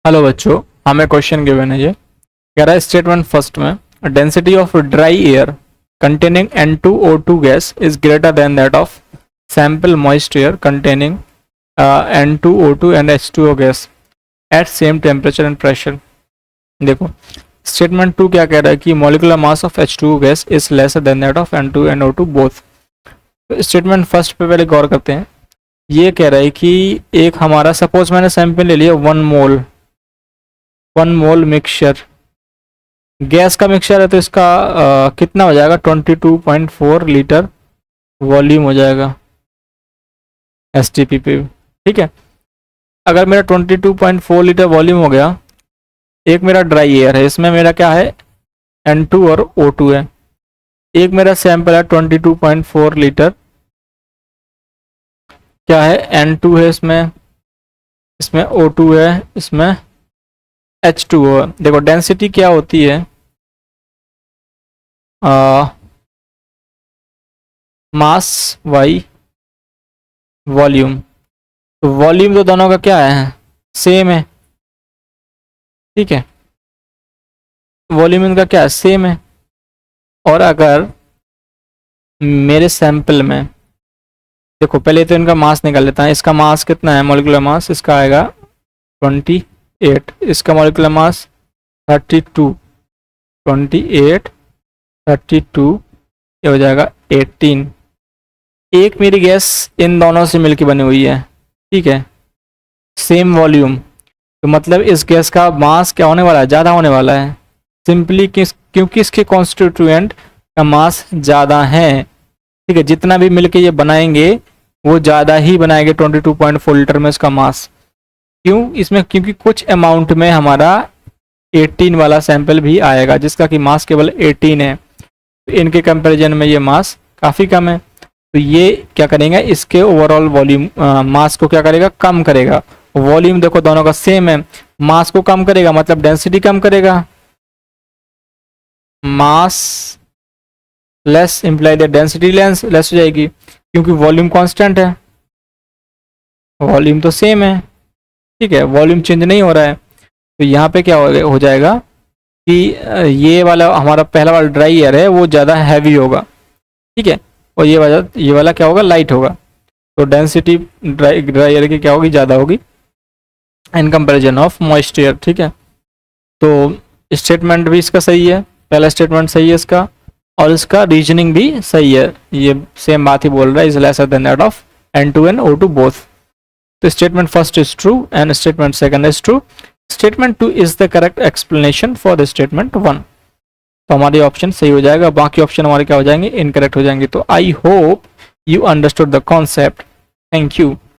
Hello बच्चों, हमें question given है ये कह रहा है स्टेटमेंट फर्स्ट में density of dry air containing N2O2 gas is greater than that of sample moist air containing N2O2 and H2O gas at same temperature and pressure। देखो statement to क्या कह रहा है कि molecular mass of H2O gas is lesser than that of N2 and O2 both. तो statement first पे पहले गौर करते हैं। ये कह रहा है कि एक हमारा सपोज मैंने सैंपल ले लिया 1 मोल मिक्सचर, गैस का मिक्सचर है तो इसका कितना हो जाएगा 22.4 लीटर वॉल्यूम हो जाएगा STP पे। ठीक है, अगर मेरा 22.4 लीटर वॉल्यूम हो गया, एक मेरा ड्राई एयर है, इसमें मेरा क्या है N2 और O2 है, एक मेरा सैंपल है 22.4 लीटर, क्या है N2 है, इसमें O2 है, इसमें H2O है। देखो डेंसिटी क्या होती है, मास वाई वॉल्यूम। तो वॉल्यूम तो दोनों का क्या है, सेम है। ठीक है, वॉल्यूम इनका क्या है, सेम है। और अगर मेरे सैंपल में देखो, पहले तो इनका मास निकाल लेता है। इसका मास कितना है, मॉलिक्यूलर मास इसका आएगा 28, इसका मॉलिक्यूलर मास 32, 28 32, ये हो जाएगा 18। एक मेरी गैस इन दोनों से मिलकर बनी हुई है, ठीक है, सेम वॉल्यूम, तो मतलब इस गैस का मास क्या होने वाला है, ज़्यादा होने वाला है। सिंपली क्योंकि इसके कॉन्स्टिट्यूएंट का मास ज़्यादा है। ठीक है, जितना भी मिलके ये बनाएंगे वो ज़्यादा ही बनाएंगे 22.4 लीटर में इसका मास। क्यों, इसमें क्योंकि कुछ अमाउंट में हमारा 18 वाला सैंपल भी आएगा जिसका कि मास केवल 18 है। तो इनके कंपैरिजन में ये मास काफ़ी कम है, तो ये क्या करेंगे, इसके ओवरऑल वॉल्यूम मास को क्या करेगा, कम करेगा। वॉल्यूम देखो दोनों का सेम है, मास को कम करेगा मतलब डेंसिटी कम करेगा। Mass less imply that density less हो जाएगी, क्योंकि वॉल्यूम कांस्टेंट है, वॉल्यूम तो सेम है। ठीक है, वॉल्यूम चेंज नहीं हो रहा है। तो यहाँ पे क्या हो जाएगा कि ये वाला हमारा पहला वाला ड्राई एयर है वो ज़्यादा हैवी होगा। ठीक है, और ये वाला क्या होगा, लाइट होगा। तो डेंसिटी ड्राई एयर की क्या होगी, ज़्यादा होगी in comparison of moist air. ठीक है, तो स्टेटमेंट भी इसका सही है, पहला स्टेटमेंट सही है इसका, और इसका रीजनिंग भी सही है। ये सेम बात ही बोल रहा है, is lesser than that of N2 and O2 both. तो statement first is true and statement second is true. Statement 2 is the correct explanation for the statement 1। तो हमारी ऑप्शन सही हो जाएगा, बाकी ऑप्शन हमारे क्या हो जाएंगे, इनकरेक्ट हो जाएंगे। तो I hope you understood the concept. Thank you.